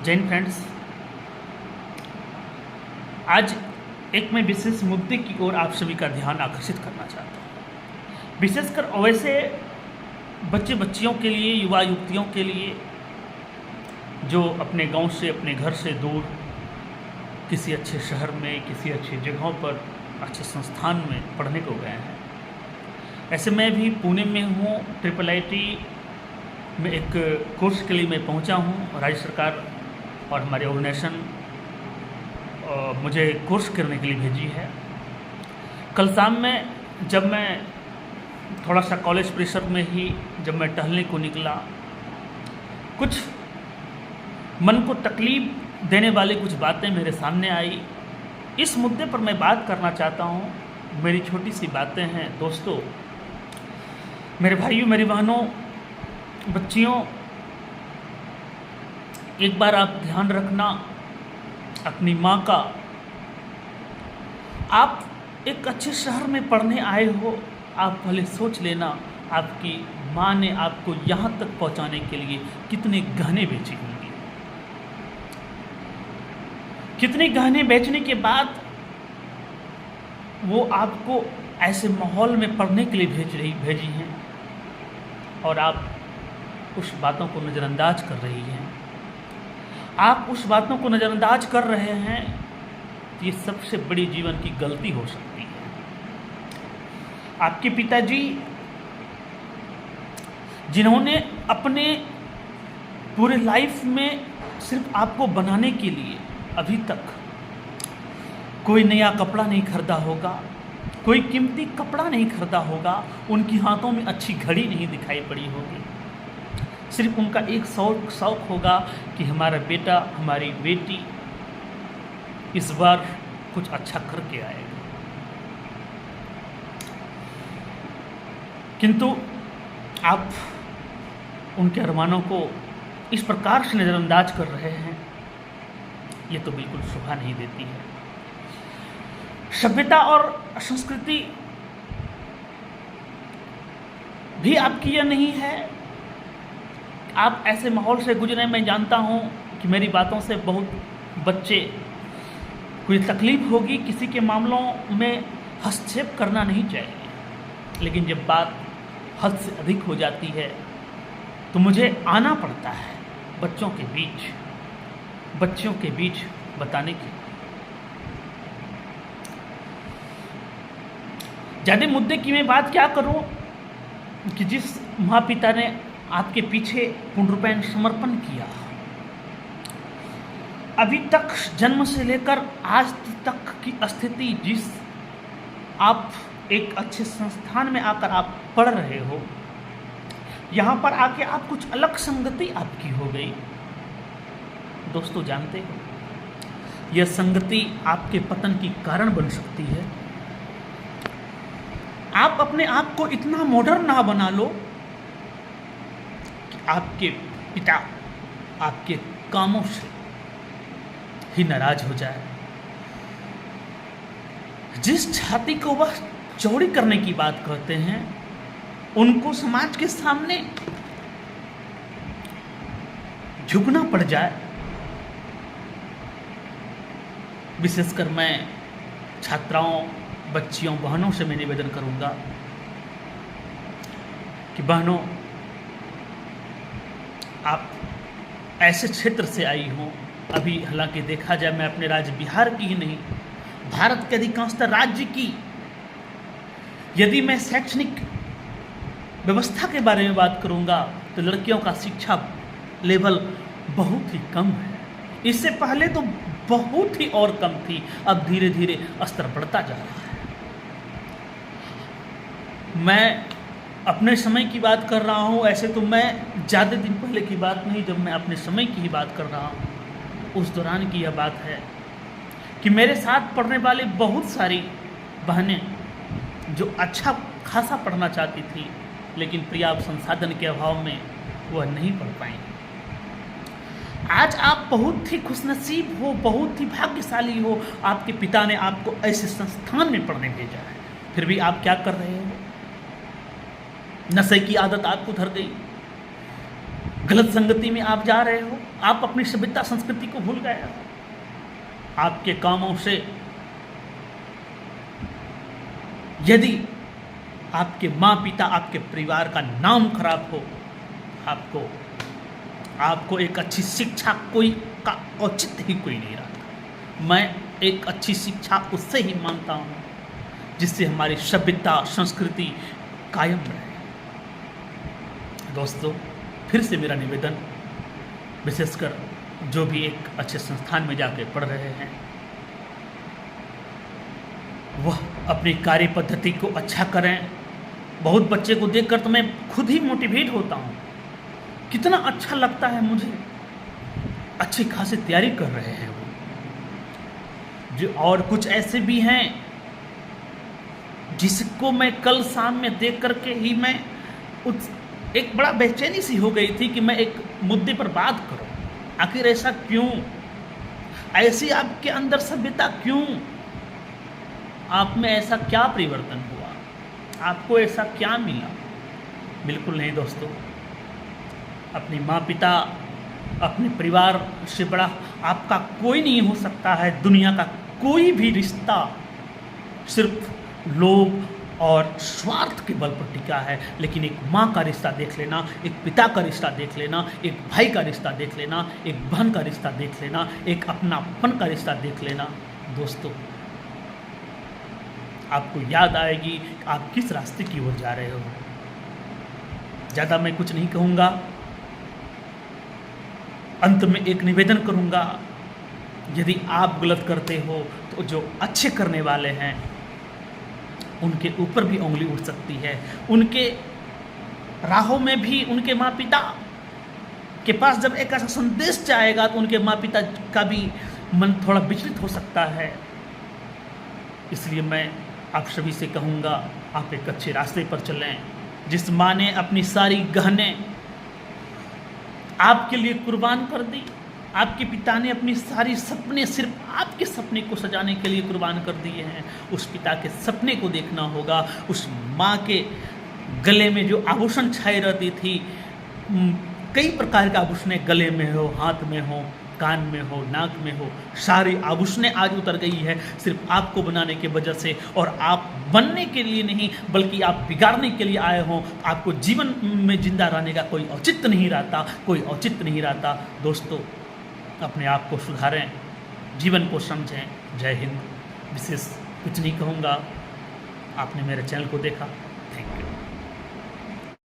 Jain friends, आज एक मैं विशेष मुद्दे की ओर आप सभी का ध्यान आकर्षित करना चाहता हूँ। विशेषकर वैसे बच्चे बच्चियों के लिए, युवा युवतियों के लिए जो अपने गांव से, अपने घर से दूर किसी अच्छे शहर में, किसी अच्छी जगहों पर, अच्छे संस्थान में पढ़ने को गए हैं। ऐसे मैं भी पुणे में हूँ। IIIT में एक कोर्स के लिए मैं पहुँचा हूँ। राज्य सरकार और हमारे ऑर्गेनाइजेशन मुझे कोर्स करने के लिए भेजी है। कल शाम में जब मैं थोड़ा सा कॉलेज परिसर में ही जब मैं टहलने को निकला, कुछ मन को तकलीफ देने वाली कुछ बातें मेरे सामने आई। इस मुद्दे पर मैं बात करना चाहता हूँ। मेरी छोटी सी बातें हैं दोस्तों, मेरे भाइयों, मेरी बहनों, बच्चियों, एक बार आप ध्यान रखना अपनी माँ का। आप एक अच्छे शहर में पढ़ने आए हो, आप पहले सोच लेना आपकी माँ ने आपको यहाँ तक पहुँचाने के लिए कितने गहने बेचे होंगे। कितने गहने बेचने के बाद वो आपको ऐसे माहौल में पढ़ने के लिए भेजी हैं और आप उस बातों को नज़रअंदाज कर रही हैं। आप उस बातों को नज़रअंदाज कर रहे हैं, तो ये सबसे बड़ी जीवन की गलती हो सकती है। आपके पिताजी जिन्होंने अपने पूरे लाइफ में सिर्फ आपको बनाने के लिए अभी तक कोई नया कपड़ा नहीं खरीदा होगा, कोई कीमती कपड़ा नहीं खरीदा होगा, उनकी हाथों में अच्छी घड़ी नहीं दिखाई पड़ी होगी। सिर्फ उनका एक शौक होगा कि हमारा बेटा, हमारी बेटी इस बार कुछ अच्छा करके आएगा। किंतु आप उनके अरमानों को इस प्रकार से नज़रअंदाज कर रहे हैं, ये तो बिल्कुल शोभा नहीं देती है। सभ्यता और संस्कृति भी आपकी यह नहीं है। आप ऐसे माहौल से गुजरे, मैं जानता हूँ कि मेरी बातों से बहुत बच्चे कोई तकलीफ होगी। किसी के मामलों में हस्तक्षेप करना नहीं चाहिए, लेकिन जब बात हद से अधिक हो जाती है तो मुझे आना पड़ता है बच्चों के बीच बताने की। ज़्यादा मुद्दे की मैं बात क्या करूं कि जिस माँ पिता ने आपके पीछे पूर्ण रूपेण समर्पण किया, अभी तक जन्म से लेकर आज तक की स्थिति, जिस आप एक अच्छे संस्थान में आकर आप पढ़ रहे हो, यहाँ पर आके आप कुछ अलग संगति आपकी हो गई। दोस्तों जानते हो, यह संगति आपके पतन की कारण बन सकती है। आप अपने आप को इतना मॉडर्न ना बना लो कि आपके पिता आपके कामों से ही नाराज हो जाए। जिस छाती को वह चौड़ी करने की बात कहते हैं, उनको समाज के सामने झुकना पड़ जाए। विशेषकर मैं छात्राओं, बच्चियों, बहनों से मैं निवेदन करूंगा कि बहनों, आप ऐसे क्षेत्र से आई हो, अभी हालांकि देखा जाए मैं अपने राज्य बिहार की ही नहीं, भारत के अधिकांशतः राज्य की, यदि मैं शैक्षणिक व्यवस्था के बारे में बात करूंगा तो लड़कियों का शिक्षा लेवल बहुत ही कम है। इससे पहले तो बहुत ही और कम थी, अब धीरे धीरे स्तर बढ़ता जा रहा है। मैं अपने समय की बात कर रहा हूँ। ऐसे तो मैं ज़्यादा दिन पहले की बात नहीं, जब मैं अपने समय की ही बात कर रहा हूँ, उस दौरान की यह बात है कि मेरे साथ पढ़ने वाली बहुत सारी बहनें जो अच्छा खासा पढ़ना चाहती थी, लेकिन पर्याप्त संसाधन के अभाव में वह नहीं पढ़ पाई। आज आप बहुत ही खुशनसीब हो, बहुत ही भाग्यशाली हो, आपके पिता ने आपको ऐसे संस्थान में पढ़ने भेजा है। फिर भी आप क्या कर रहे हो? नशे की आदत आपको धर गई, गलत संगति में आप जा रहे हो, आप अपनी सभ्यता संस्कृति को भूल गए हो। आपके कामों से यदि आपके माँ पिता, आपके परिवार का नाम खराब हो, आपको एक अच्छी शिक्षा कोई का औचित्य ही कोई नहीं रहता। मैं एक अच्छी शिक्षा उससे ही मानता हूँ जिससे हमारी सभ्यता संस्कृति कायम रहे। दोस्तों, फिर से मेरा निवेदन, विशेषकर जो भी एक अच्छे संस्थान में जाके पढ़ रहे हैं, वह अपनी कार्य पद्धति को अच्छा करें। बहुत बच्चे को देखकर तो मैं खुद ही मोटिवेट होता हूँ, कितना अच्छा लगता है मुझे, अच्छी खासी तैयारी कर रहे हैं वो जो। और कुछ ऐसे भी हैं जिसको मैं कल शाम में देख करके ही मैं एक बड़ा बेचैनी सी हो गई थी कि मैं एक मुद्दे पर बात करूं। आखिर ऐसा क्यों? ऐसी आपके अंदर सभ्यता क्यों? आप में ऐसा क्या परिवर्तन हुआ? आपको ऐसा क्या मिला? बिल्कुल नहीं दोस्तों। अपने माँ पिता, अपने परिवार से बड़ा आपका कोई नहीं हो सकता है। दुनिया का कोई भी रिश्ता सिर्फ लोभ और स्वार्थ के बल पर टिका है। लेकिन एक माँ का रिश्ता देख लेना, एक पिता का रिश्ता देख लेना, एक भाई का रिश्ता देख लेना, एक बहन का रिश्ता देख लेना, एक अपनापन का रिश्ता देख लेना, दोस्तों आपको याद आएगी आप किस रास्ते की ओर जा रहे हो। ज़्यादा मैं कुछ नहीं कहूँगा। अंत में एक निवेदन करूँगा, यदि आप गलत करते हो तो जो अच्छे करने वाले हैं उनके ऊपर भी उंगली उठ सकती है। उनके राहों में भी उनके माँ पिता के पास जब एक ऐसा संदेश जाएगा तो उनके माँ पिता का भी मन थोड़ा विचलित हो सकता है। इसलिए मैं आप सभी से कहूँगा, आप एक अच्छे रास्ते पर चलें। जिस माँ ने अपनी सारी गहने आपके लिए कुर्बान कर दी, आपके पिता ने अपनी सारी सपने सिर्फ आपके सपने को सजाने के लिए कुर्बान कर दिए हैं, उस पिता के सपने को देखना होगा। उस माँ के गले में जो आभूषण छाई रहती थी, कई प्रकार के आभूषण गले में हो, हाथ में हो, कान में हो, नाक में हो, सारी आभूषणें आज उतर गई है सिर्फ आपको बनाने की वजह से। और आप बनने के लिए नहीं बल्कि आप बिगाड़ने के लिए आए हो। आपको जीवन में जिंदा रहने का कोई औचित्य नहीं रहता, कोई औचित्य नहीं रहता। दोस्तों, अपने आप को सुधारें, जीवन को समझें। जय हिंद। विशेष कुछ नहीं कहूँगा। आपने मेरे चैनल को देखा, थैंक यू।